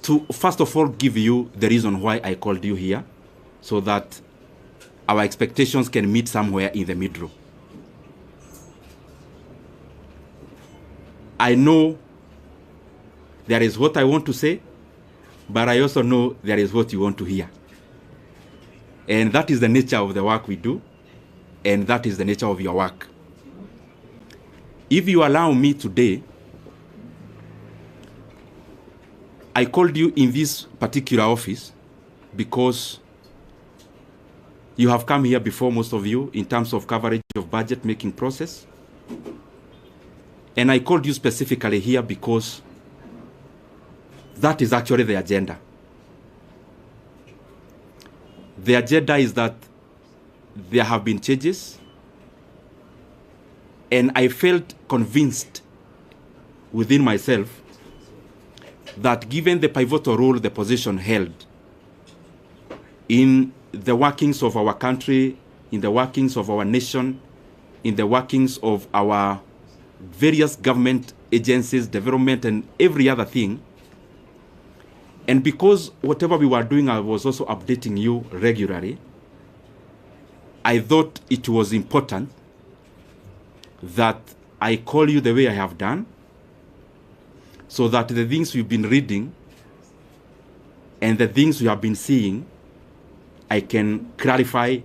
to first of all give you the reason why I called you here, so that our expectations can meet somewhere in the middle. I know there is what I want to say, but I also know there is what you want to hear. And that is the nature of the work we do, and that is the nature of your work. If you allow me today, I called you in this particular office because you have come here before, most of you, in terms of coverage of budget making process. And I called you specifically here because that is actually the agenda. The agenda is that there have been changes, and I felt convinced within myself that given the pivotal role the position held in the workings of our country, in the workings of our nation, in the workings of our various government agencies, development, and every other thing, and because whatever we were doing, I was also updating you regularly, I thought it was important that I call you the way I have done, so that the things we've been reading and the things we have been seeing, I can clarify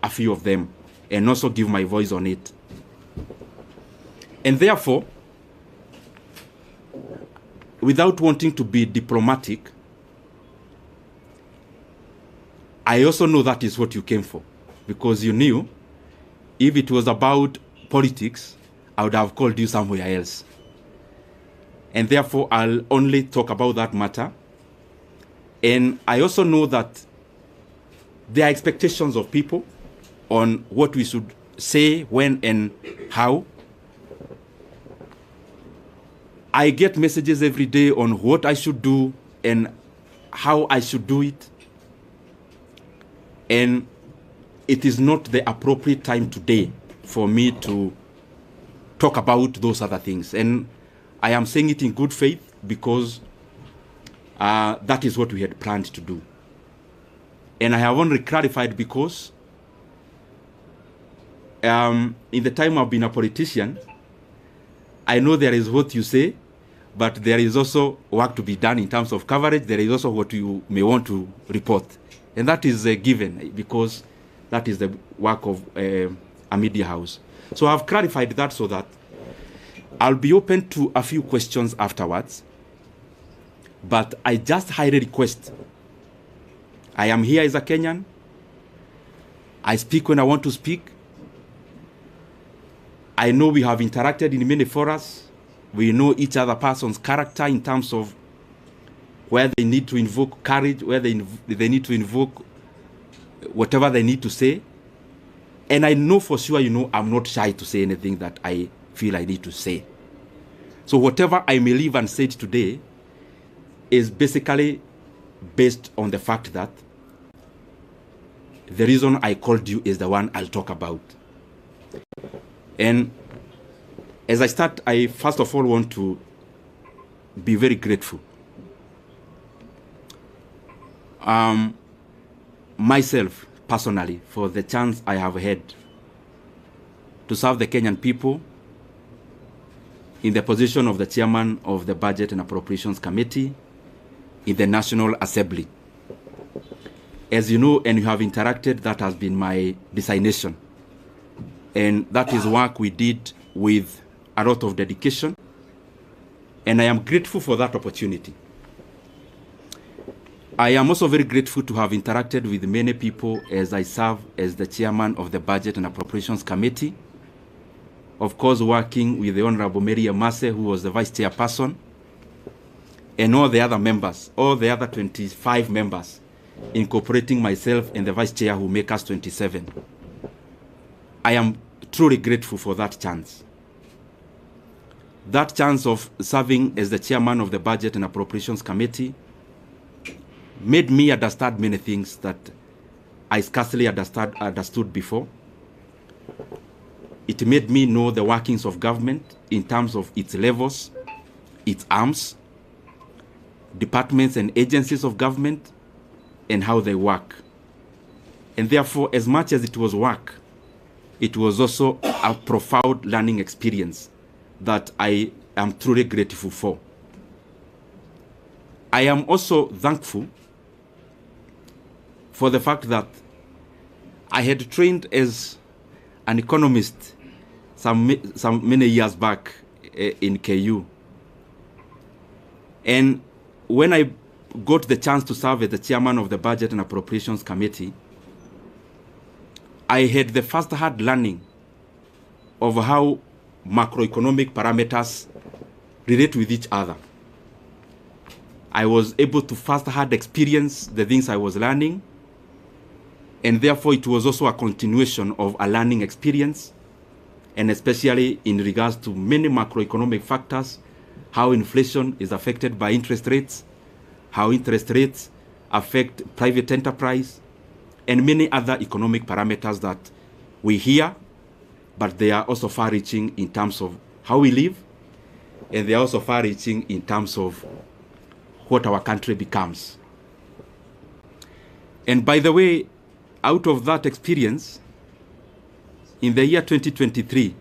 a few of them and also give my voice on it. And therefore, without wanting to be diplomatic, I also know that is what you came for, because you knew if it was about politics, I would have called you somewhere else. And therefore, I'll only talk about that matter. And I also know that there are expectations of people on what we should say, when, and how. I get messages every day on what I should do and how I should do it. And it is not the appropriate time today for me to talk about those other things. And I am saying it in good faith because that is what we had planned to do. And I have only clarified because in the time I've been a politician, I know there is what you say, but there is also work to be done in terms of coverage. There is also what you may want to report. And that is given because that is the work of a media house. So I've clarified that so that I'll be open to a few questions afterwards. But I just highly request, I am here as a Kenyan. I speak when I want to speak. I know we have interacted in many forums. We know each other person's character in terms of where they need to invoke courage, where they need to invoke whatever they need to say. And I know for sure, you know, I'm not shy to say anything that I feel I need to say. So whatever I may leave unsaid today is basically based on the fact that the reason I called you is the one I'll talk about. And as I start, I first of all want to be very grateful. Myself, personally, for the chance I have had to serve the Kenyan people in the position of the chairman of the Budget and Appropriations Committee in the National Assembly. As you know, and you have interacted, that has been my designation. And that is work we did with a lot of dedication. And I am grateful for that opportunity. I am also very grateful to have interacted with many people as I serve as the chairman of the Budget and Appropriations Committee. Of course, working with the Honorable Mary Amase, who was the vice chairperson, and all the other members, all the other 25 members, incorporating myself and the vice chair who make us 27. I am truly grateful for that chance. That chance of serving as the chairman of the Budget and Appropriations Committee made me understand many things that I scarcely understood before. It made me know the workings of government in terms of its levels, its arms, departments and agencies of government and how they work. And therefore, as much as it was work, it was also a profound learning experience that I am truly grateful for. I am also thankful for the fact that I had trained as an economist some many years back in KU. And when I got the chance to serve as the chairman of the Budget and Appropriations Committee, I had the first-hand learning of how macroeconomic parameters relate with each other. I was able to first-hand experience the things I was learning, and therefore it was also a continuation of a learning experience, and especially in regards to many macroeconomic factors, how inflation is affected by interest rates, how interest rates affect private enterprise, and many other economic parameters that we hear, but they are also far-reaching in terms of how we live, and they are also far-reaching in terms of what our country becomes. And by the way, out of that experience, in the year 2023,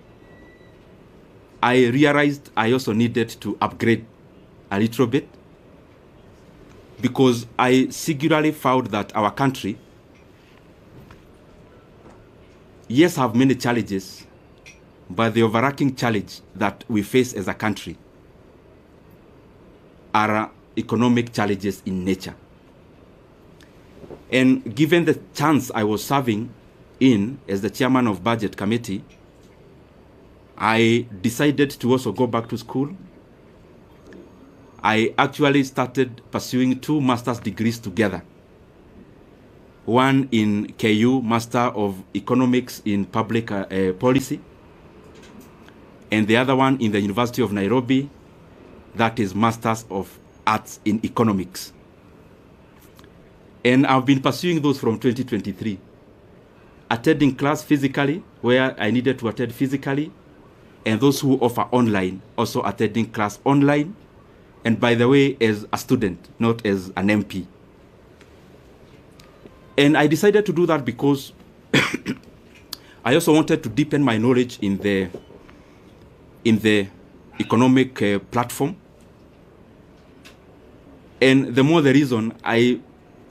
I realized I also needed to upgrade a little bit, because I singularly found that our country, yes, have many challenges, but the overarching challenge that we face as a country are economic challenges in nature. And given the chance I was serving in as the chairman of Budget Committee, I decided to also go back to school. I actually started pursuing 2 master's degrees together. One in KU, Master of Economics in Public Policy, and the other one in the University of Nairobi, that is Masters of Arts in Economics. And I've been pursuing those from 2023, attending class physically, where I needed to attend physically, and those who offer online, also attending class online, and by the way, as a student, not as an MP. And I decided to do that because I also wanted to deepen my knowledge in the economic platform. And the more the reason, I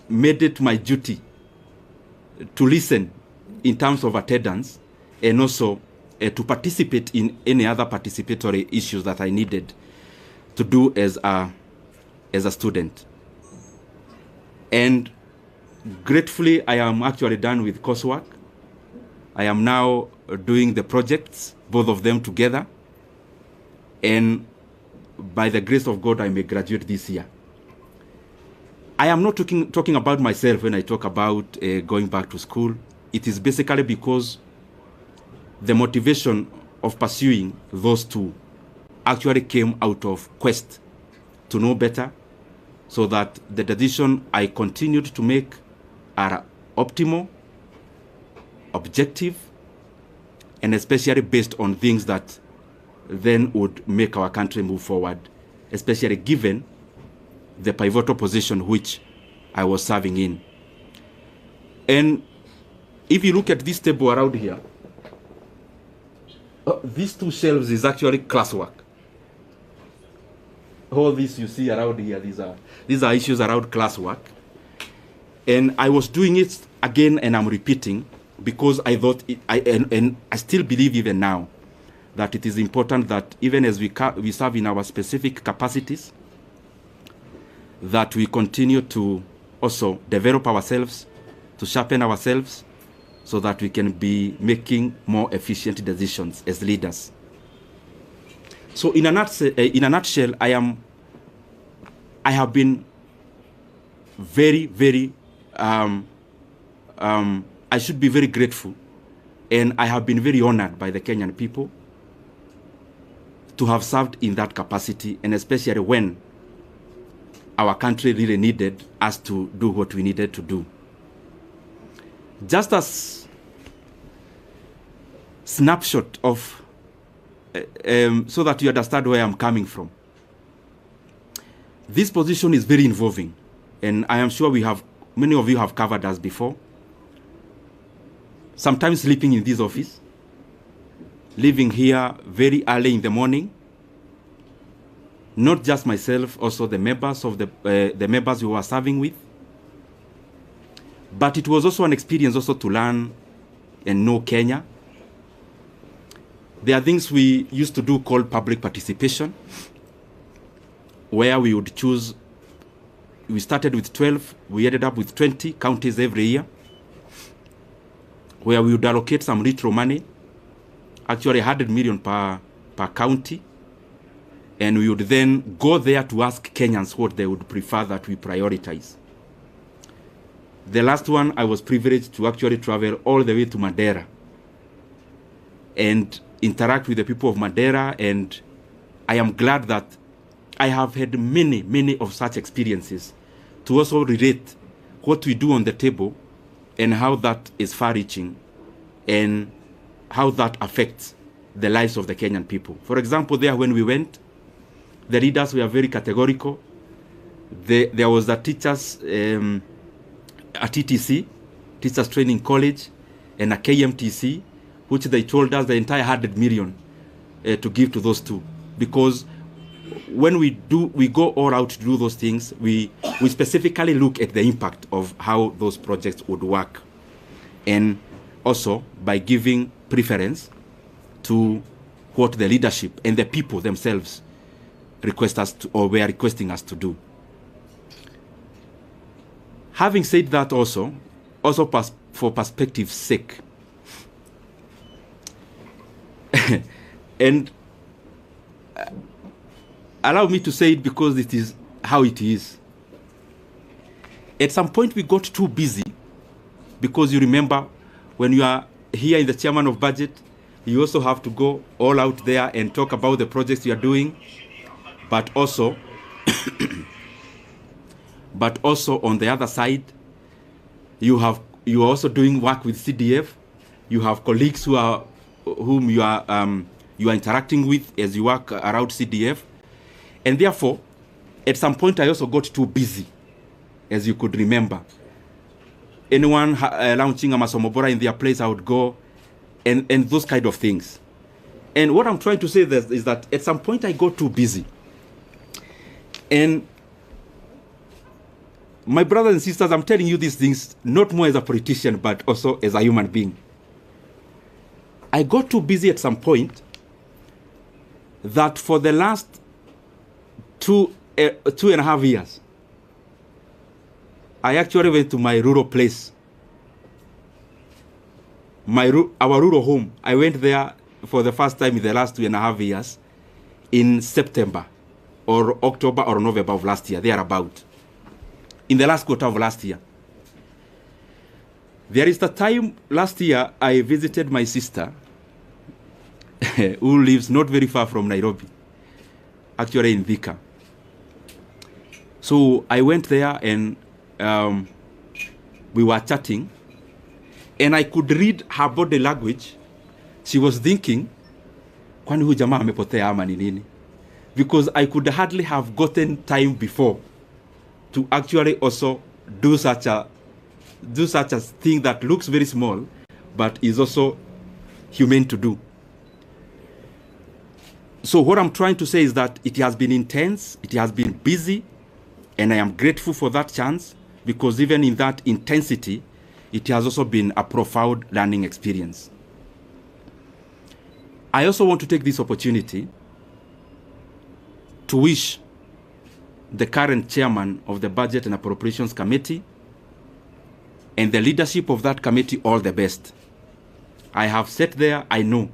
made it my duty to listen in terms of attendance, and also to participate in any other participatory issues that I needed to do as a student. And gratefully, I am actually done with coursework. I am now doing the projects, both of them together. And by the grace of God, I may graduate this year. I am not talking about myself when I talk about going back to school. It is basically because the motivation of pursuing those 2 actually came out of quest to know better, so that the decision I continued to make are optimal, objective, and especially based on things that then would make our country move forward, especially given the pivotal position which I was serving in. And if you look at this table around here, these 2 shelves is actually classwork. All this you see around here, these are issues around classwork. And I was doing it again, and I'm repeating, because I thought, and I still believe even now, that it is important that even as we serve in our specific capacities, that we continue to also develop ourselves, to sharpen ourselves, so that we can be making more efficient decisions as leaders. So in a nutshell, I have been very, very, I should be very grateful, and I have been very honored by the Kenyan people to have served in that capacity, and especially when our country really needed us to do what we needed to do. Just as snapshot of, so that you understand where I'm coming from. This position is very involving, and I am sure many of you have covered us before. Sometimes sleeping in this office, leaving here very early in the morning. Not just myself, also the members of the members who are serving with. But it was also an experience also to learn and know Kenya. There are things we used to do called public participation, where we would choose. We started with 12, we ended up with 20 counties every year, where we would allocate some retro money, actually 100 million per county, and we would then go there to ask Kenyans what they would prefer that we prioritize. The last one, I was privileged to actually travel all the way to Madeira and interact with the people of Madeira, and I am glad that I have had many of such experiences to also relate what we do on the table and how that is far-reaching and how that affects the lives of the Kenyan people. For example, there when we went, the leaders were very categorical. There was a teachers, a TTC, Teachers Training College, and a KMTC, which they told us the entire 100 million to give to those two. Because when we go all out to do those things, we specifically look at the impact of how those projects would work. And also by giving preference to what the leadership and the people themselves request us to, or were requesting us to do. Having said that, also for perspective's sake, and allow me to say it because it is how it is. At some point we got too busy, because you remember when you are here in the chairman of budget, you also have to go all out there and talk about the projects you are doing, but also on the other side, you are also doing work with CDF. You have colleagues whom you are interacting with as you work around CDF, and therefore, at some point, I also got too busy, as you could remember. Anyone launching a Masomobora in their place, I would go, and those kind of things. And what I'm trying to say is that at some point I got too busy. And my brothers and sisters, I'm telling you these things not more as a politician, but also as a human being. I got too busy at some point that for the last 2.5 years, I actually went to my rural place, our rural home. I went there for the first time in the last 2.5 years in September or October or November of last year, thereabout, in the last quarter of last year. There is the time last year I visited my sister who lives not very far from Nairobi, actually in Thika. So I went there and we were chatting, and I could read her body language. She was thinking, kwani huyu jamaa amepotea ama ni nini? Because I could hardly have gotten time before to actually also do such a thing that looks very small, but is also humane to do. So what I'm trying to say is that it has been intense, it has been busy, and I am grateful for that chance, because even in that intensity, it has also been a profound learning experience. I also want to take this opportunity to wish the current chairman of the Budget and Appropriations Committee and the leadership of that committee all the best. I have sat there, I know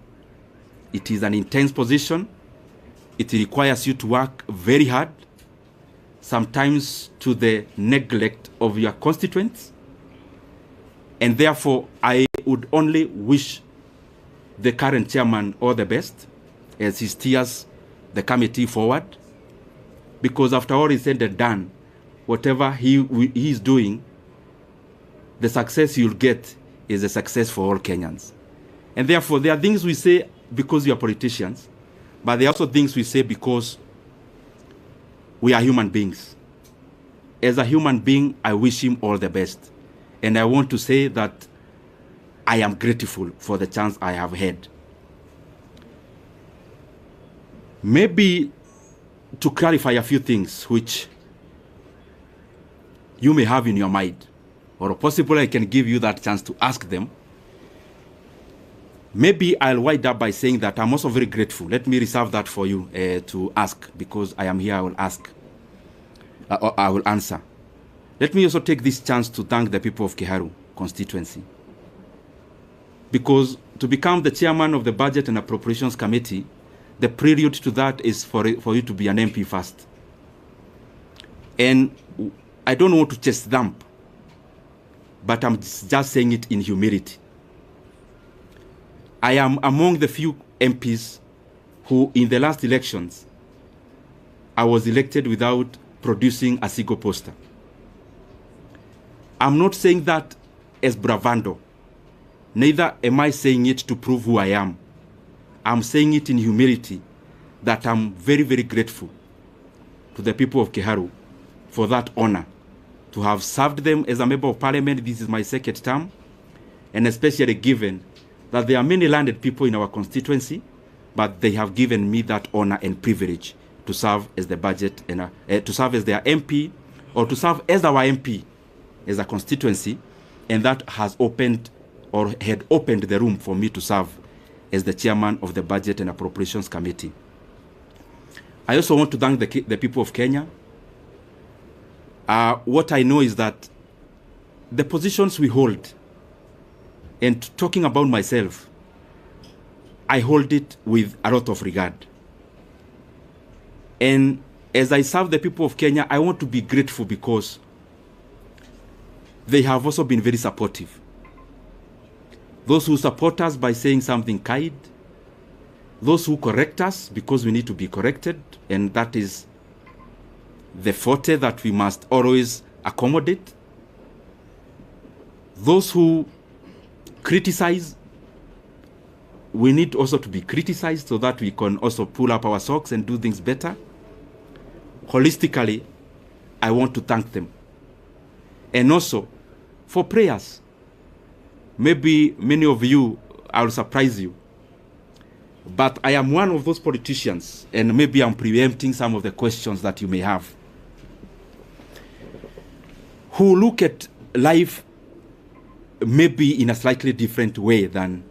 it is an intense position. It requires you to work very hard, sometimes to the neglect of your constituents. And therefore, I would only wish the current chairman all the best as he steers the committee forward. Because after all is said and done, whatever he is doing, the success you'll get is a success for all Kenyans. And therefore, there are things we say because we are politicians, but there are also things we say because we are human beings. As a human being, I wish him all the best. And I want to say that I am grateful for the chance I have had. Maybe to clarify a few things which you may have in your mind, or possibly I can give you that chance to ask them. Maybe I'll wind up by saying that I'm also very grateful. Let me reserve that for you to ask, because I am here, I will ask. I will answer. Let me also take this chance to thank the people of Kiharu constituency. Because to become the chairman of the Budget and Appropriations Committee, the prelude to that is for you to be an MP first. And I don't want to chest thump, but I'm just saying it in humility. I am among the few MPs who, in the last elections, I was elected without producing a single poster. I'm not saying that as bravado. Neither am I saying it to prove who I am. I'm saying it in humility that I'm very, very grateful to the people of Kiharu for that honor, to have served them as a member of parliament. This is my second term, and especially given that there are many landed people in our constituency, but they have given me that honor and privilege to serve as the budget and to serve as their MP, or to serve as our MP as a constituency, and that has opened or had opened the room for me to serve as the chairman of the Budget and Appropriations Committee. I also want to thank the people of Kenya. What I know is that the positions we hold, and talking about myself, I hold it with a lot of regard. And as I serve the people of Kenya, I want to be grateful because they have also been very supportive. Those who support us by saying something kind, those who correct us because we need to be corrected, and that is the forte that we must always accommodate. Those who criticize, we need also to be criticized so that we can also pull up our socks and do things better. Holistically, I want to thank them. And also for prayers. Maybe many of you, I'll surprise you, but I am one of those politicians, and maybe I'm preempting some of the questions that you may have, who look at life maybe in a slightly different way than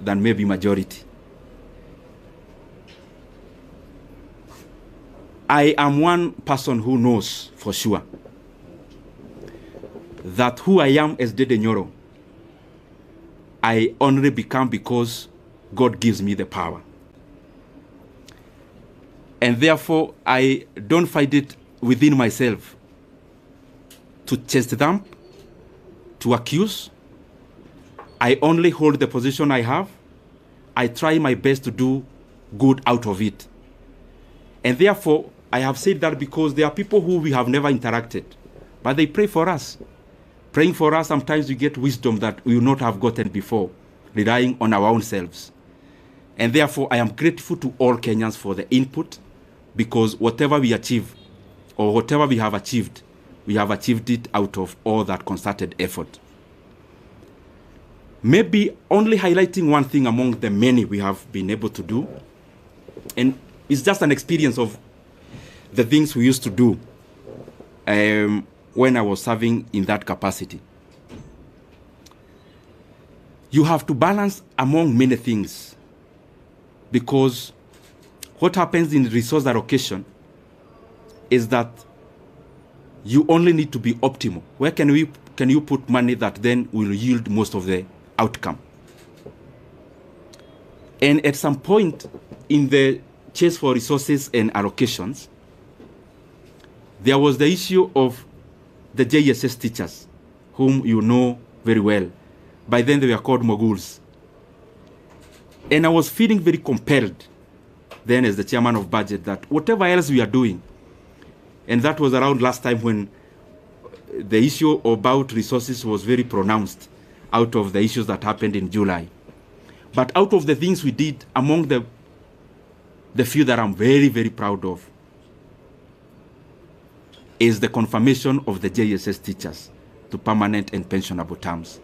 maybe majority. I am one person who knows for sure that who I am as Ndindi Nyoro, I only become because God gives me the power. And therefore, I don't find it within myself to chest thump, to accuse. I only hold the position I have. I try my best to do good out of it. And therefore, I have said that because there are people who we have never interacted, but they pray for us. Praying for us, sometimes we get wisdom that we would not have gotten before, relying on our own selves. And therefore, I am grateful to all Kenyans for the input, because whatever we achieve, or whatever we have achieved it out of all that concerted effort. Maybe only highlighting one thing among the many we have been able to do, and it's just an experience of the things we used to do when I was serving in that capacity. You have to balance among many things, because what happens in resource allocation is that you only need to be optimal. Where can you put money that then will yield most of the outcome? And at some point in the chase for resources and allocations, there was the issue of the JSS teachers, whom you know very well. By then they were called moguls. And I was feeling very compelled then as the chairman of budget that whatever else we are doing, and that was around last time when the issue about resources was very pronounced out of the issues that happened in July. But out of the things we did, among the the few that I'm very, very proud of is the confirmation of the JSS teachers to permanent and pensionable terms.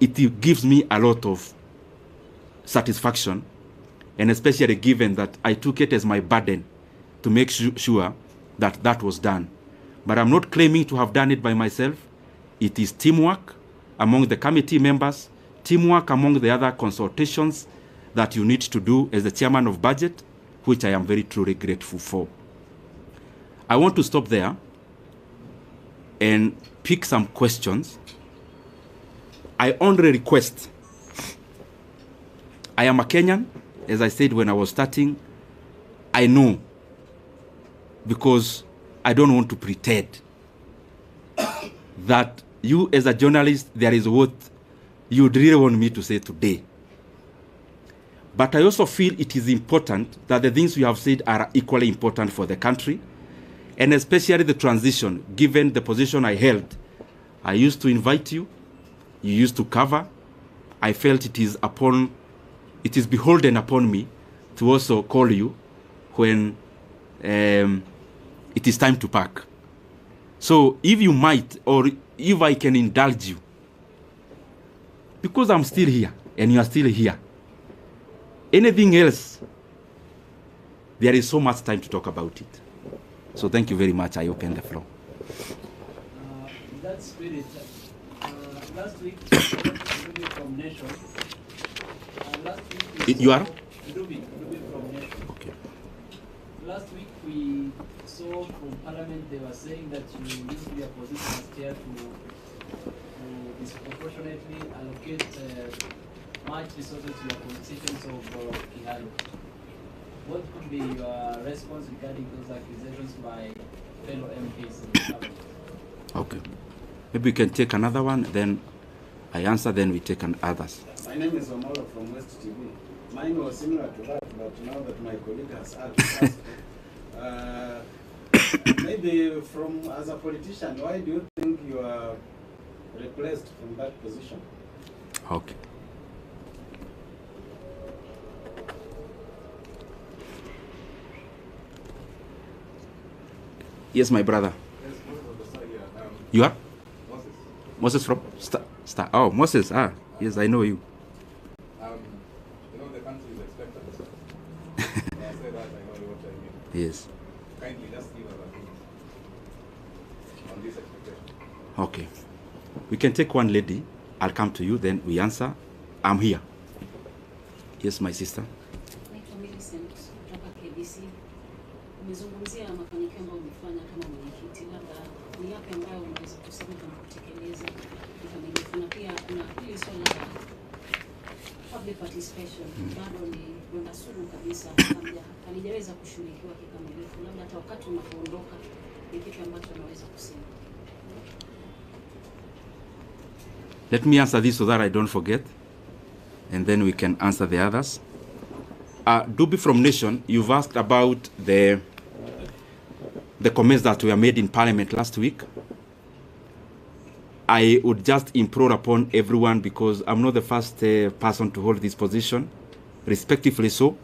It gives me a lot of satisfaction, and especially given that I took it as my burden to make sure that that was done. But I'm not claiming to have done it by myself. It is teamwork among the committee members, teamwork among the other consultations that you need to do as the chairman of budget, which I am very truly grateful for. I want to stop there and pick some questions. I only request, I am a Kenyan, as I said when I was starting. I know, because I don't want to pretend that you as a journalist, there is what you really want me to say today. But I also feel it is important that the things we have said are equally important for the country, and especially the transition, given the position I held. I used to invite you, you used to cover. I felt it is beholden upon me to also call you when it is time to pack. So if you might, or if I can indulge you, because I'm still here and you are still here, anything else, there is so much time to talk about it. So thank you very much. I open the floor. In that spirit, last week, from Nation. Last week you are? Ndindi from Nation. Okay. Last week we saw from Parliament they were saying that you used to be a position as chair to disproportionately allocate much resources to your constituents of Kiharu. What could be your response regarding those accusations by fellow MPs in the Parliament? Okay. Maybe we can take another one, then I answer, then we take others. My name is Omolo from West TV. Mine was similar to that, but now that my colleague has asked, maybe as a politician, why do you think you are replaced from that position? Okay. Yes, my brother. Yes, you are? Moses. Moses from Star. Oh, Moses. Ah, yes, I know you. You know the country is expectant. When I say that, I know what I mean. Yes. Kindly just give us a hint on this expectation. Okay. We can take one lady. I'll come to you, then we answer. I'm here. Yes, my sister. Umezungumzia mafanikio ambayo umefanya kama mwenyekiti, labda ni yapi ambayo unaweza kusema kama kutekeleza kikamilifu, na pia kuna hili swala la public participation bado ni donda sugu kabisa, halijaweza kushughulikiwa kikamilifu, labda hata wakati unapoondoka ni kitu ambacho unaweza kusema. Let me answer this so that I don't forget, and then we can answer the others. Dubi from Nation, you've asked about the comments that were made in Parliament last week. I would just implore upon everyone, because I'm not the first person to hold this position, respectively so.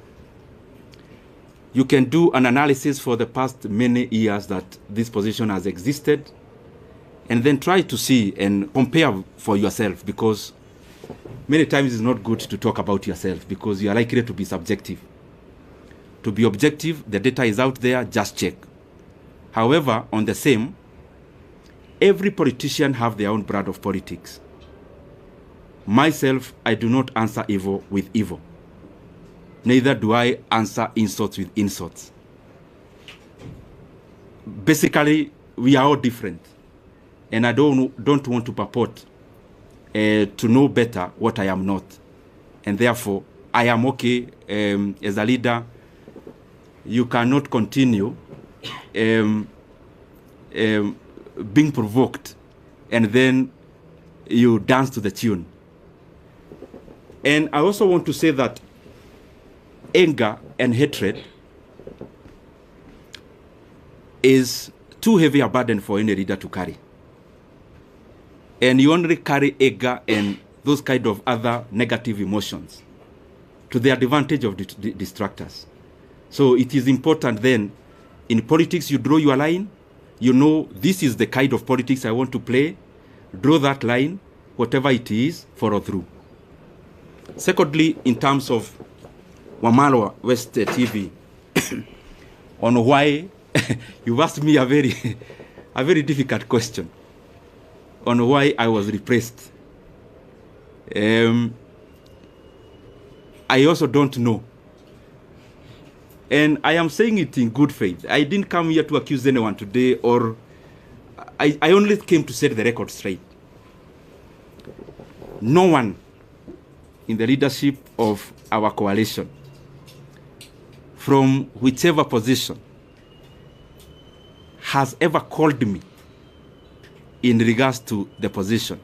You can do an analysis for the past many years that this position has existed, and then try to see and compare for yourself, because many times it's not good to talk about yourself, because you are likely to be subjective. To be objective, the data is out there, just check. However, on the same, every politician have their own brand of politics. Myself, I do not answer evil with evil. Neither do I answer insults with insults. Basically, we are all different. And I don't want to purport to know better what I am not. And therefore, I am okay as a leader. You cannot continue being provoked and then you dance to the tune. And I also want to say that anger and hatred is too heavy a burden for any leader to carry. And you only carry anger and those kind of other negative emotions to the advantage of the distractors. So it is important then, in politics you draw your line, you know this is the kind of politics I want to play, draw that line, whatever it is, follow through. Secondly, in terms of Wamalwa West TV, on why, you've asked me a very difficult question on why I was repressed. I also don't know. And I am saying it in good faith. I didn't come here to accuse anyone today, or I only came to set the record straight. No one in the leadership of our coalition, from whichever position, has ever called me in regards to the position,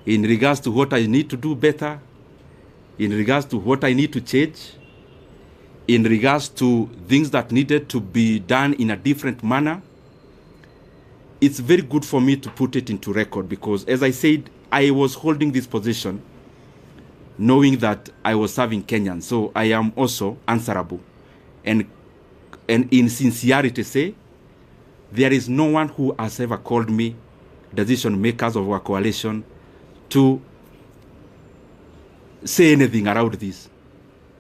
in regards to what I need to do better, in regards to what I need to change, in regards to things that needed to be done in a different manner. It's very good for me to put it into record, because as I said, I was holding this position knowing that I was serving Kenyans. So I am also answerable. And in sincerity say, there is no one who has ever called me, decision makers of our coalition, to say anything around this.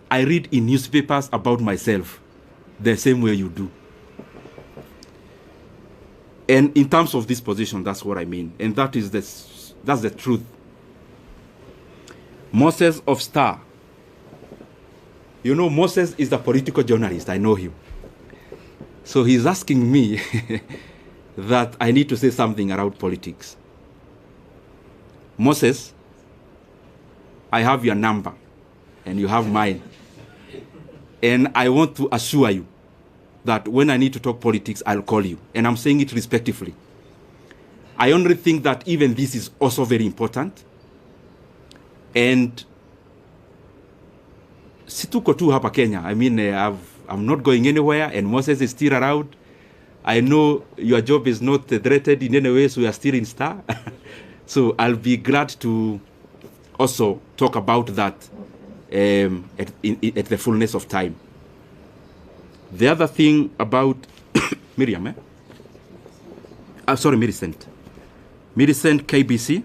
I read in newspapers about myself the same way you do. And in terms of this position, that's what I mean. And that's the truth. Moses of Star. You know, Moses is a political journalist. I know him. So he's asking me that I need to say something around politics. Moses, I have your number and you have mine. And I want to assure you that when I need to talk politics, I'll call you. And I'm saying it respectfully. I only think that even this is also very important. And situko tu hapa Kenya. I mean, I'm not going anywhere, and Moses is still around. I know your job is not threatened in any way, so you are still in Star. So I'll be glad to also talk about that at the fullness of time. The other thing about Miriam, sorry, Millicent KBC.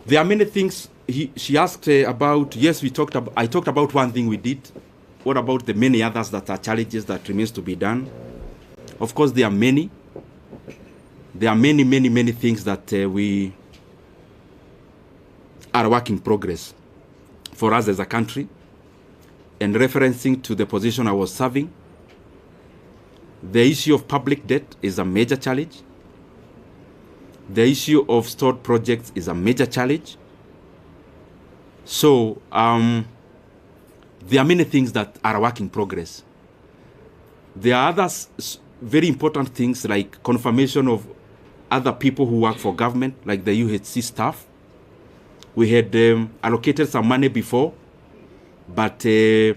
There are many things she asked about. Yes, I talked about one thing we did. What about the many others that are challenges that remains to be done? Of course, there are many. There are many things that we are work in progress for us as a country. And referencing to the position I was serving, the issue of public debt is a major challenge. The issue of stored projects is a major challenge. So there are many things that are a work in progress. There are other very important things like confirmation of other people who work for government, like the UHC staff. We had allocated some money before, but there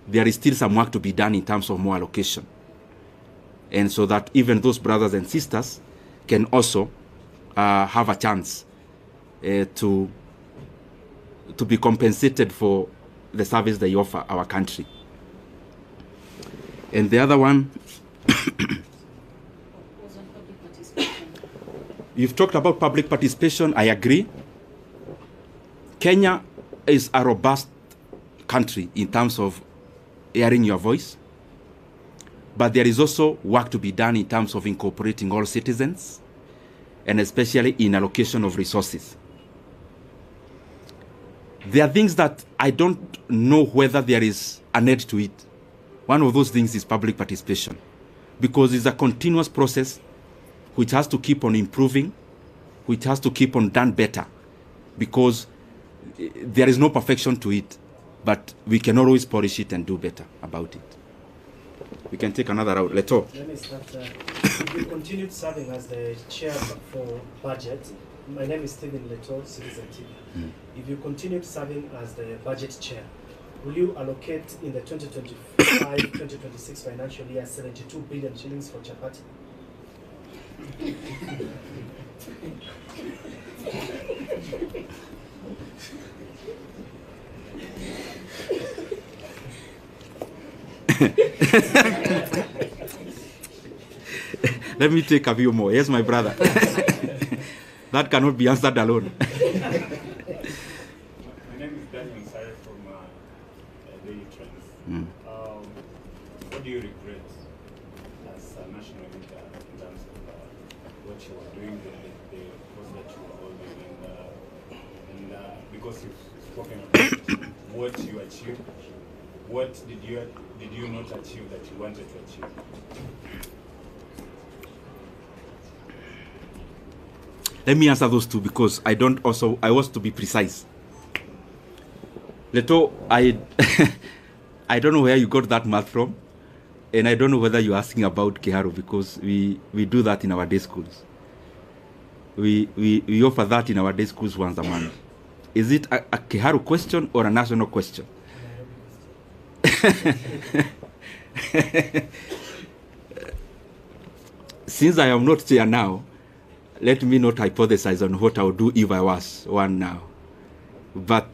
is still some work to be done in terms of more allocation. And so that even those brothers and sisters can also have a chance to be compensated for the service they offer our country. And the other one, you've talked about public participation. I agree. Kenya is a robust country in terms of hearing your voice, but there is also work to be done in terms of incorporating all citizens, and especially in allocation of resources. There are things that I don't know whether there is an edge to it. One of those things is public participation, because it's a continuous process which has to keep on improving, which has to keep on done better, because there is no perfection to it, but we can always polish it and do better about it. We can take another route. Leto. Let me start. You continued serving as the chair for budget. My name is Stephen Leto, Citizen TV. If you continued serving as the budget chair, will you allocate in the 2025-2026 financial year 72 billion shillings for chapati? Let me take a few more. Yes, my brother. That cannot be answered alone. My name is Daniel Sare from Daily Trends. What do you regret as a national leader in terms of what you are doing, the course that you are holding, and because you've spoken about what you achieved, what did you not achieve that you wanted to achieve? Let me answer those two because I want to be precise. Leto, I don't know where you got that math from, and I don't know whether you're asking about Kiharu because we do that in our day schools. We offer that in our day schools once a month. Is it a Kiharu question or a national question? Since I am not here now, let me not hypothesize on what I would do if I was one now. But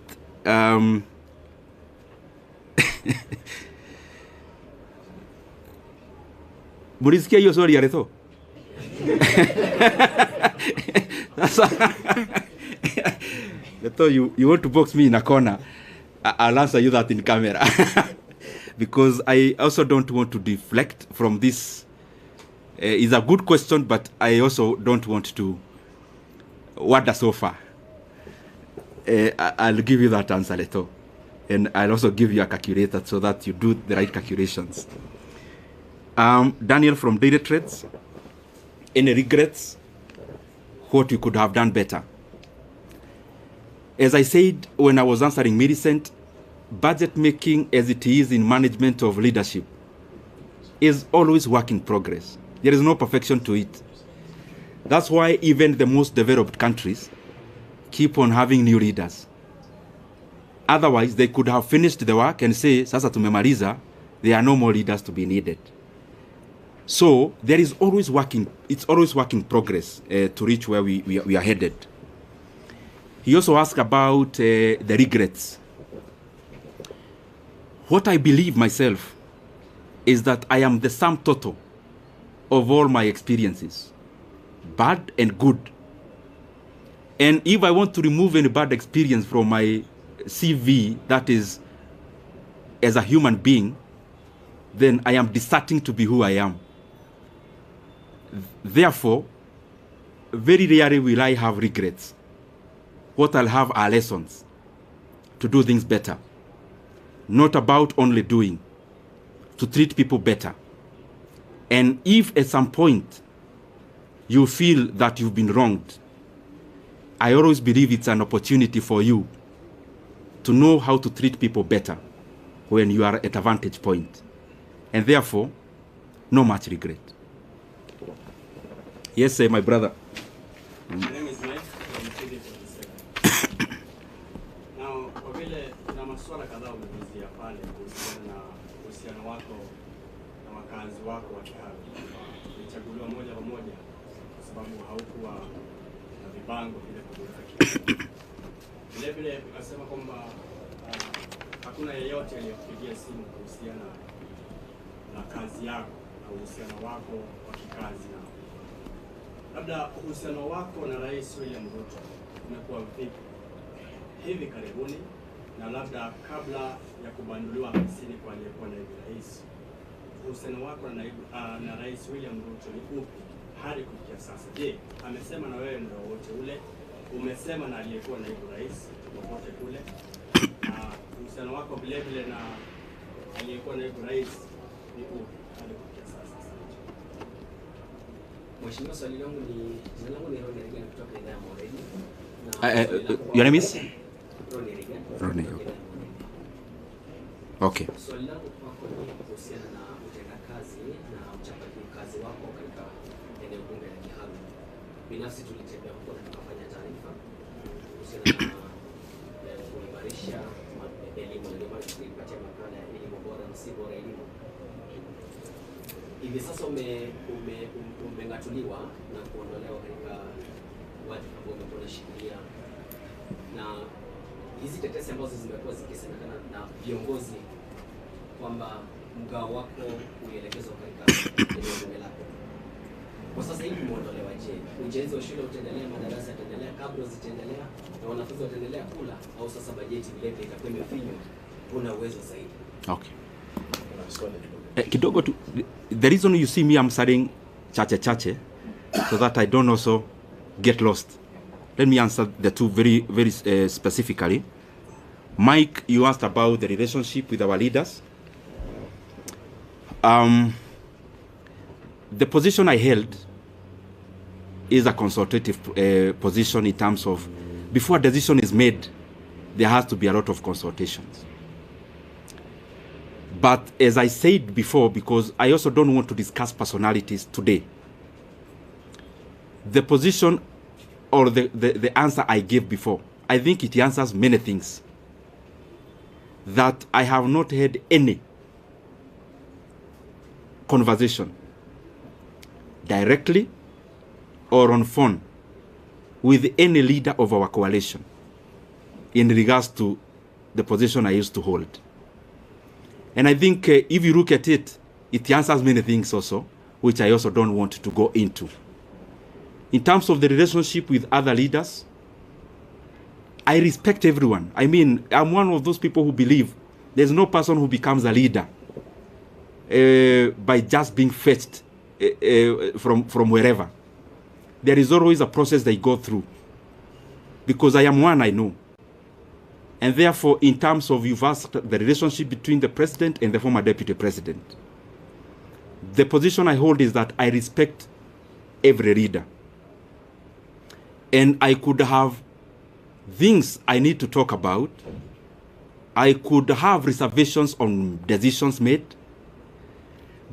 mulisikia hiyo swali ya Ruto? Ruto, you want to box me in a corner? I'll answer you that in camera. Because I also don't want to deflect from this. It's a good question, but I also don't want to wander so far. I'll give you that answer later. And I'll also give you a calculator so that you do the right calculations. Daniel from Daily Trades. Any regrets? What you could have done better? As I said when I was answering Millicent, budget making as it is in management of leadership is always work in progress. There is no perfection to it. That's why even the most developed countries keep on having new leaders. Otherwise, they could have finished the work and say, sasa tumemaliza, there are no more leaders to be needed. So there is always it's always work in progress to reach where we are headed. He also asked about the regrets. What I believe myself is that I am the sum total of all my experiences, bad and good. And if I want to remove any bad experience from my CV, that is, as a human being, then I am deserting to be who I am. Therefore, very rarely will I have regrets. What I'll have are lessons to do things better. Not about only doing, to treat people better. And if at some point you feel that you've been wronged, I always believe it's an opportunity for you to know how to treat people better when you are at a vantage point. And therefore, no much regret. Yes, sir, my brother. My name is Mike from Ndindi. Now, kwa vile na maswala kadhaa umezungumzia pale kuhusiana na uhusiano wako na wakazi wako wa Kiharu, ulichaguliwa moja kwa moja kwa sababu haukuwa na vibango vile kutoka Kiharu. Vile vile ukasema kwamba hakuna yeyote aliyekupigia simu kuhusiana na kazi yako na uhusiano wako wa kikazi na labda uhusiano wako na Rais William Ruto umekuwa vipi hivi karibuni, na labda kabla ya kubanduliwa afisini kwa aliyekuwa naibu rais, uhusiano wako na Rais William Ruto ni upi hadi kufikia sasa? Je, amesema na wewe muda wote ule? Umesema na aliyekuwa naibu rais popote kule? Uhusiano wako vile vile na aliyekuwa naibu rais ni upi hadi kufikia sasa? Mheshimiwa, swali langu ni jina langu ni Ronnie Regan kutoka idhaa ya Moreni. Your name is? Ronnie Regan. Ronnie. Okay. Swali langu kwako ni kuhusiana na utendakazi na uchapaji kazi wako katika eneo bunge la Kiharu. Binafsi tulitembea huko na tukafanya taarifa kuhusiana na kuimarisha elimu, ndio maana tulipatia makala ya elimu bora na si bora elimu. Hivi sasa umengatuliwa na kuondolewa katika wadhifa ambao umekuwa unashikilia, na hizi tetesi ambazo zimekuwa zikisemekana na viongozi kwamba mgao wako uelekezwa katika eneo bunge lako. Kwa sasa hivi umeondolewa, je, ujenzi wa shule utaendelea, madarasa yataendelea, kabla zitaendelea na wanafunzi wataendelea kula, au sasa bajeti vile vile itakuwa imefinywa, una uwezo zaidi? Okay. Kidogo tu, the reason you see me I'm studying chache so that I don't also get lost. Let me answer the two very specifically. Mike, you asked about the relationship with our leaders. The position I held is a consultative position in terms of before a decision is made, there has to be a lot of consultations. But as I said before, because I also don't want to discuss personalities today, the position or the answer I gave before, I think it answers many things. That I have not had any conversation directly or on phone with any leader of our coalition in regards to the position I used to hold. And I think if you look at it, it answers many things also, which I also don't want to go into. In terms of the relationship with other leaders, I respect everyone. I mean, I'm one of those people who believe there's no person who becomes a leader by just being fetched from wherever. There is always a process they go through. Because I am one, I know. And therefore, in terms of you've asked the relationship between the president and the former deputy president, the position I hold is that I respect every leader. And I could have things I need to talk about. I could have reservations on decisions made,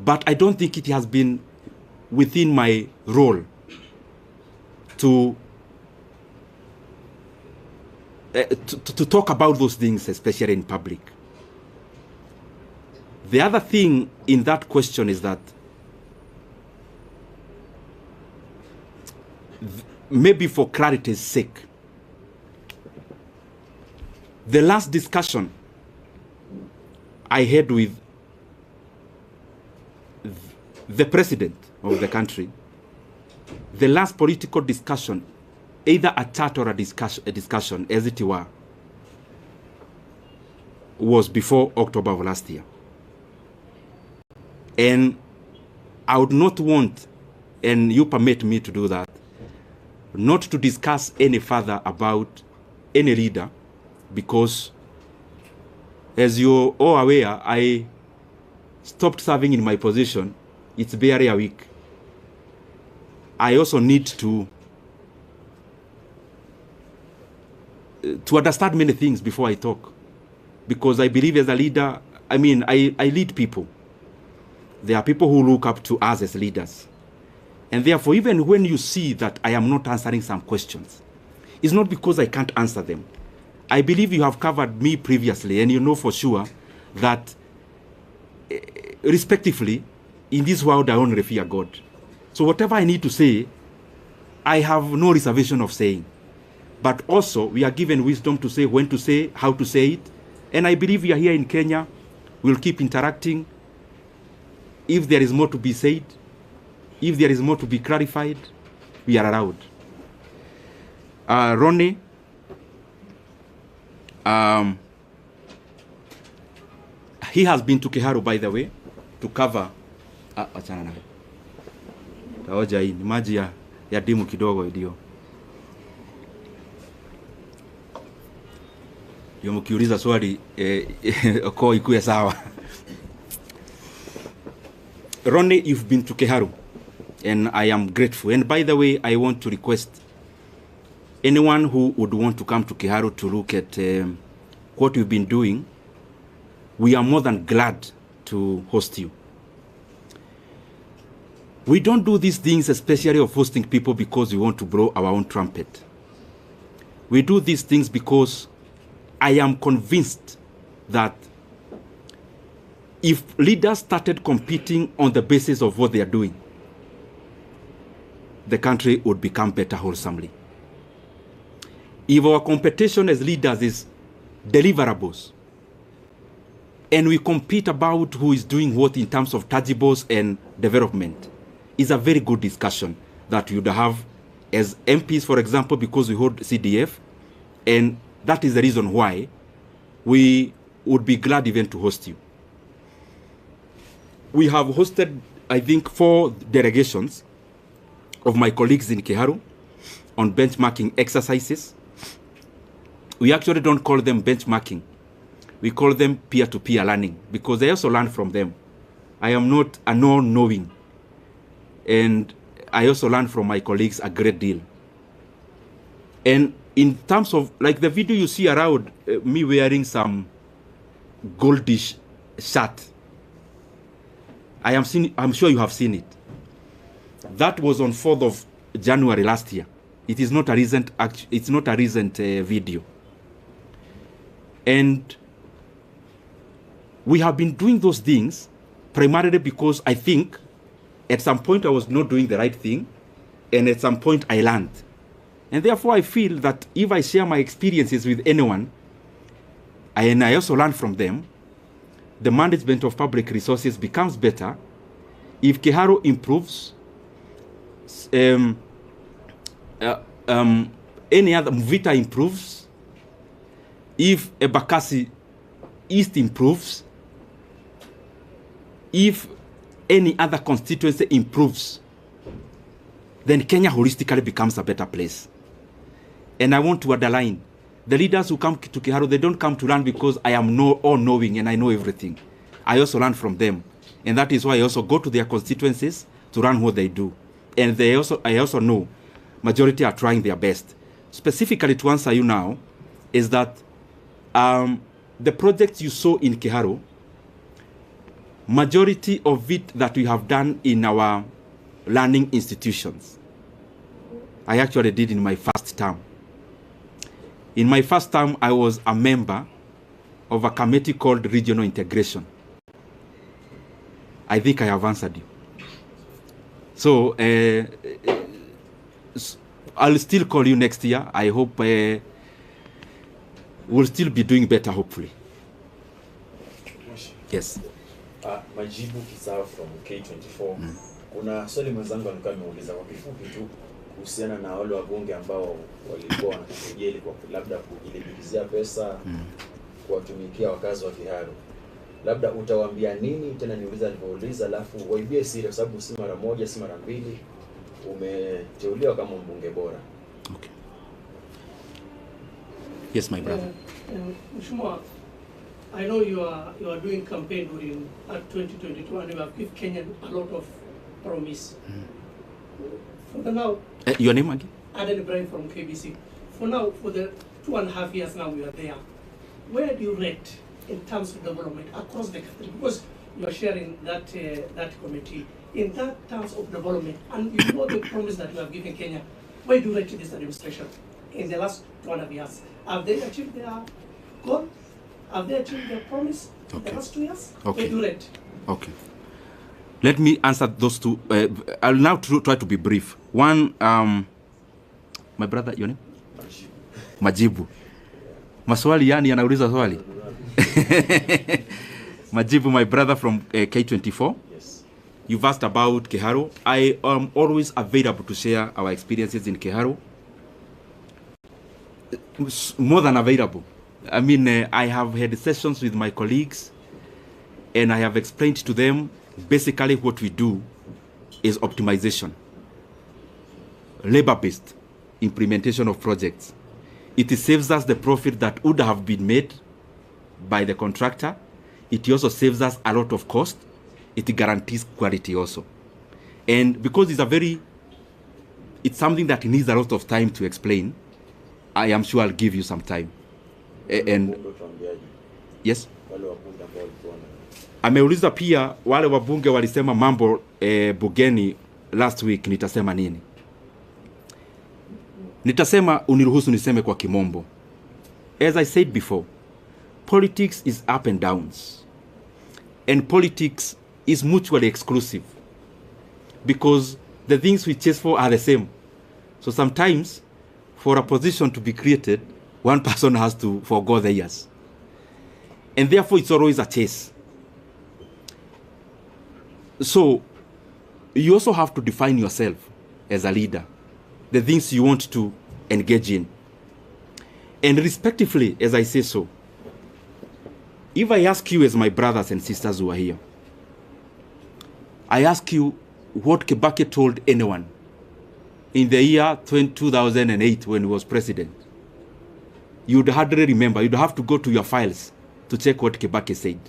but I don't think it has been within my role to talk about those things, especially in public. The other thing in that question is that maybe for clarity's sake, the last discussion I had with the president of the country, the last political discussion, either a chat or a discussion, as it were, was before October of last year. And I would not want, and you permit me to do that, not to discuss any further about any leader, because as you're all aware, I stopped serving in my position. It's barely a week. I also need to understand many things before I talk, because I believe as a leader, I mean, I lead people. There are people who look up to us as leaders. And therefore, even when you see that I am not answering some questions, it's not because I can't answer them. I believe you have covered me previously, and you know for sure that, respectively, in this world I only fear God. So whatever I need to say, I have no reservation of saying. But also, we are given wisdom to say when to say, how to say it. And I believe we are here in Kenya. We'll keep interacting. If there is more to be said, if there is more to be clarified, we are allowed. Ronnie, he has been to Kiharu, by the way, to cover. Achana nayo. Taoja hii ni maji ya dimu kidogo ndio. Yo mkiuliza swali kwa ikuwe sawa. Ronnie, you've been to Kiharu, and I am grateful. And by the way, I want to request anyone who would want to come to Kiharu to look at what we've been doing. We are more than glad to host you. We don't do these things, especially of hosting people, because we want to blow our own trumpet. We do these things because I am convinced that if leaders started competing on the basis of what they are doing, the country would become better wholesomely. If our competition as leaders is deliverables, and we compete about who is doing what in terms of tangibles and development. It's a very good discussion that you'd have as MPs, for example, because we hold CDF, and that is the reason why we would be glad even to host you. We have hosted, I think, 4 delegations of my colleagues in Kiharu on benchmarking exercises. We actually don't call them benchmarking. We call them peer-to-peer learning, because I also learn from them. I am not a non-knowing, and I also learn from my colleagues a great deal. And in terms of, like the video you see around me wearing some goldish shirt, I'm sure you have seen it. That was on 4th of January last year. It is not a recent video. And we have been doing those things primarily because I think at some point I was not doing the right thing, and at some point I learned. And therefore I feel that if I share my experiences with anyone, and I also learn from them, the management of public resources becomes better. If Kiharu improves, any other Mvita improves, if Ebakasi East improves, if any other constituency improves, then Kenya holistically becomes a better place. And I want to underline, the leaders who come to Kiharu, they don't come to learn because I am all-knowing and I know everything. I also learn from them. And that is why I also go to their constituencies to learn what they do. And I also know majority are trying their best. Specifically to answer you now, is that the projects you saw in Kiharu, majority of it that we have done in our learning institutions, I actually did in my first term. In my first term, I was a member of a committee called Regional Integration. I think I have answered you. So I'll still call you next year. I hope we'll still be doing better, hopefully. Yes. Majibu Kisao from K24. Kuna swali mwenzangu alikuwa ameuliza kwa kifupi tu kuhusiana na wale wabunge ambao walikuwa wanakejeli kwa labda kujilipizia pesa kuwatumikia wakazi wa Kiharu. Labda utawaambia nini? Tena niuliza alipouliza, alafu waibie siri kwa sababu si mara moja si mara mbili umeteuliwa kama mbunge bora. Okay. Yes, my brother. Mheshimiwa, I know you are doing campaign during 2022 and you have given Kenya a lot of promise. For the now, your name again? Aden Ibrahim from KBC. For now, for the 2.5 years now we are there, where do you rate in terms of development across the country? Because you are sharing that committee. In that terms of development, and you know the promise that you have given Kenya, where do you rate this administration in the last 2.5 years? Have they achieved their goal? Have they achieved their promise in the last 2 years? Okay. Where do you rate? Okay. Let me answer those two. I'll now try to be brief. One, my brother, your name? Majibu. Maswali yani anauliza swali. Majibu, my brother from K24. Yes. You've asked about Kiharu. I am always available to share our experiences in Kiharu. More than available. I mean, I have had sessions with my colleagues and I have explained to them basically what we do is optimization, labor-based implementation of projects. It saves us the profit that would have been made by the contractor. It also saves us a lot of cost. It guarantees quality also. And because it's something that needs a lot of time to explain, I am sure I'll give you some time. And yes, ameuliza pia wale wabunge walisema mambo bugeni last week, nitasema nini? Nitasema, uniruhusu niseme kwa kimombo. As I said before, politics is up and downs. And politics is mutually exclusive. Because the things we chase for are the same. So sometimes, for a position to be created, one person has to forgo theirs. And therefore, it's always a chase. So, you also have to define yourself as a leader, the things you want to engage in. And respectively, as I say so, if I ask you as my brothers and sisters who are here, I ask you what Kibaki told anyone in the year 2008 when he was president, you'd hardly remember. You'd have to go to your files to check what Kibaki said.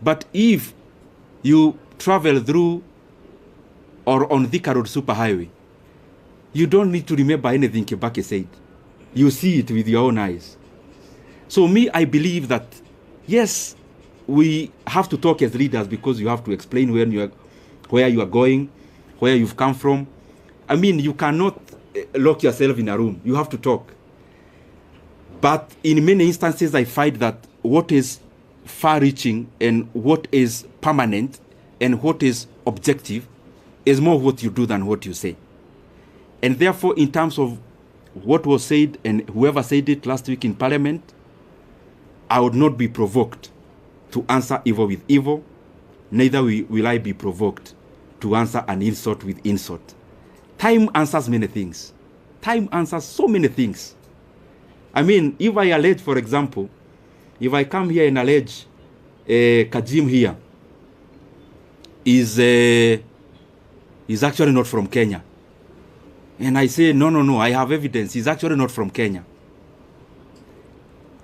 But if you travel through or on Thika Road Superhighway, you don't need to remember anything Kibaki said. You see it with your own eyes. So me, I believe that, yes, we have to talk as leaders because you have to explain where you are going, where you've come from. I mean, you cannot lock yourself in a room. You have to talk. But in many instances, I find that what is far-reaching and what is permanent and what is objective is more what you do than what you say. And therefore, in terms of what was said and whoever said it last week in Parliament, I would not be provoked to answer evil with evil, neither will I be provoked to answer an insult with insult. Time answers many things. Time answers so many things. I mean, if I allege, for example, if I come here and allege Kajim here is actually not from Kenya, and I say, no, I have evidence, he's actually not from Kenya.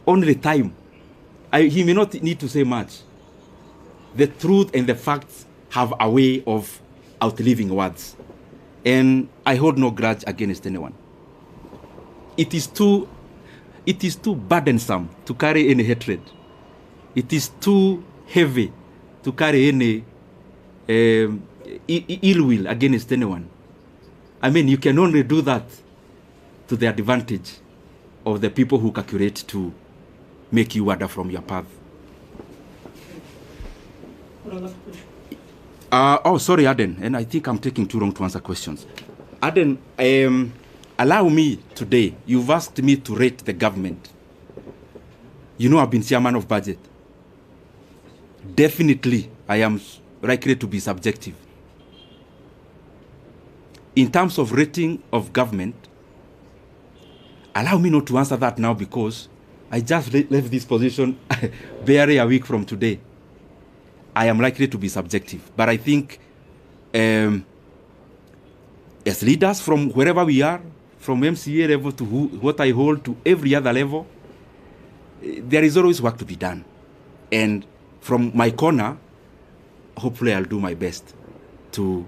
Only time. He may not need to say much. The truth and the facts have a way of outliving words. And I hold no grudge against anyone. It is too burdensome to carry any hatred. It is too heavy to carry any ill will against anyone. I mean, you can only do that to the advantage of the people who calculate to make you wander from your path. Oh, sorry, Aden, and I think I'm taking too long to answer questions. Aden, allow me today, you've asked me to rate the government. You know I've been chairman of budget. Definitely, I am likely to be subjective. In terms of rating of government, allow me not to answer that now because I just left this position barely a week from today. I am likely to be subjective. But I think as leaders from wherever we are, from MCA level to what I hold to every other level, there is always work to be done. And from my corner, hopefully I'll do my best to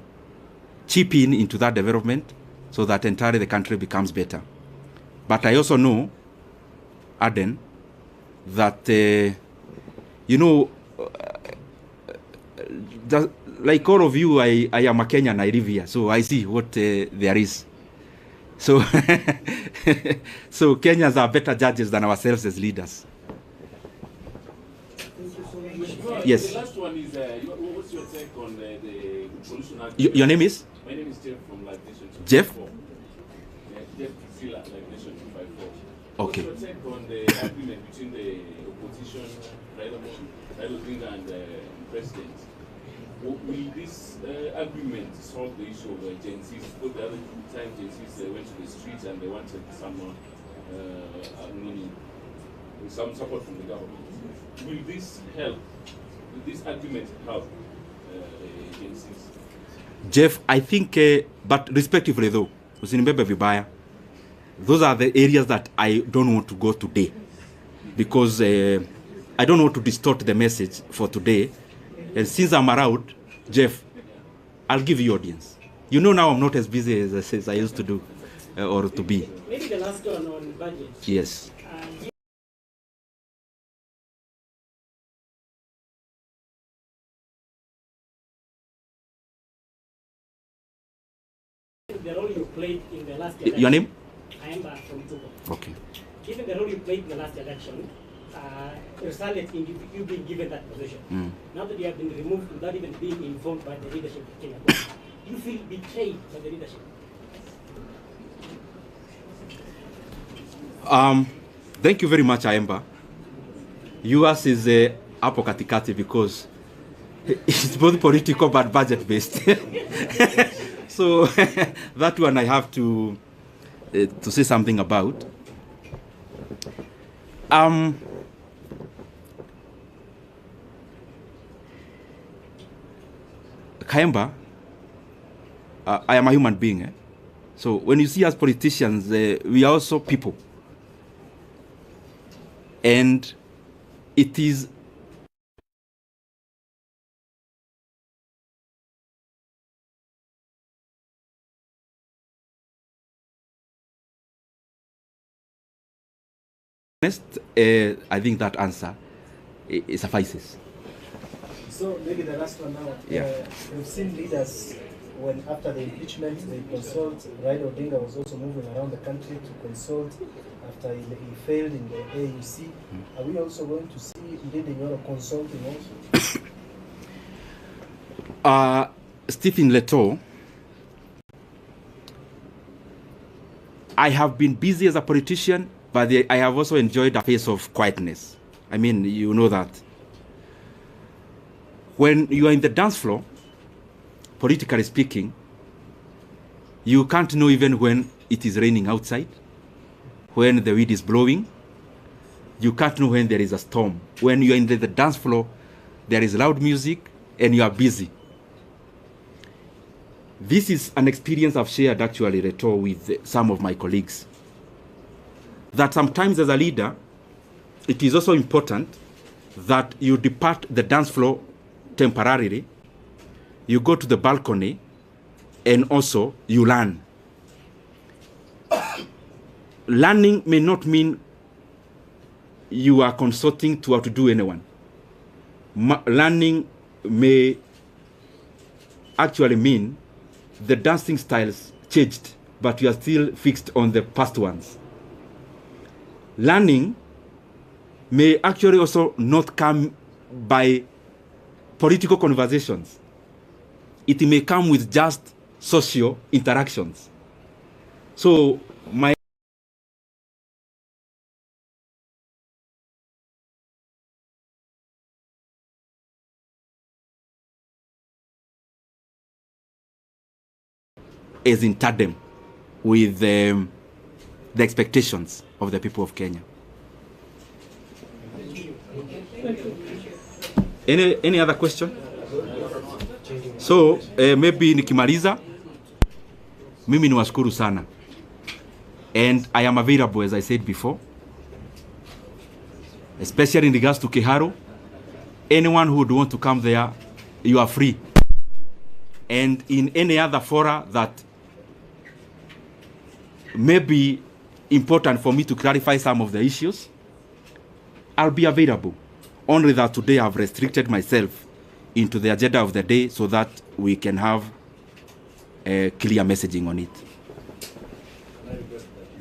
chip in into that development so that entirely the country becomes better. But I also know, Aden, that, like all of you, I am a Kenyan, I live here, so I see what there is. So, so Kenyans are better judges than ourselves as leaders. Yes. The last one is, what's your take on the pollution act? Your name is? My name is Jeff from Live Nation 254. Jeff? Yeah, Jeff Zilla, Live Nation 254. Okay. What's your take on the agreement between the opposition, Raila Odinga, and the president? Will this agreement solve the issue of Gen Zs? Because the other time Gen Zs went to the streets and they wanted some support from the government. Will this help? Will this agreement help Gen Zs? Jeff, I think, but respectively though, usinibebe vibaya, those are the areas that I don't want to go today because I don't want to distort the message for today. And since I'm around, Jeff, I'll give you audience. You know now I'm not as busy as I used to do or to be. Maybe the last one on budget. Yes. The role you played in the last election. Your name? I am from Togo. Okay. Given the role you played in the last election, resulted in you being given that position. Now that you have been removed without even being informed by the leadership of Kenya, do you feel betrayed by the leadership? Thank you very much, Ayemba. Yours is hapo katikati because it's both political but budget based. So that one I have to say something about. Kayemba, I am a human being. So when you see us politicians, we are also people. And it is honest, I think that answer suffices. So maybe the last one now. Yeah. We've seen leaders when after the impeachment they consult. Raila Odinga was also moving around the country to consult after he failed in the AUC. Are we also going to see Ndindi Nyoro consulting also? Stephen Leto, I have been busy as a politician, but I have also enjoyed a phase of quietness. I mean, you know that. When you are in the dance floor, politically speaking, you can't know even when it is raining outside, when the wind is blowing. You can't know when there is a storm. When you are in the dance floor, there is loud music and you are busy. This is an experience I've shared actually, Reto, with some of my colleagues. That sometimes as a leader, it is also important that you depart the dance floor temporarily, you go to the balcony, and also you learn. Learning may not mean you are consulting to outdo anyone. Learning may actually mean the dancing styles changed, but you are still fixed on the past ones. Learning may actually also not come by political conversations. It may come with just social interactions. So my is in tandem with the expectations of the people of Kenya. Any other question? So maybe nikimaliza, mimi niwashukuru sana, and I am available, as I said before, especially in regards to Keharo. Anyone who would want to come there, you are free. And in any other fora that may be important for me to clarify some of the issues, I'll be available. Only that today I've restricted myself into the agenda of the day so that we can have a clear messaging on it.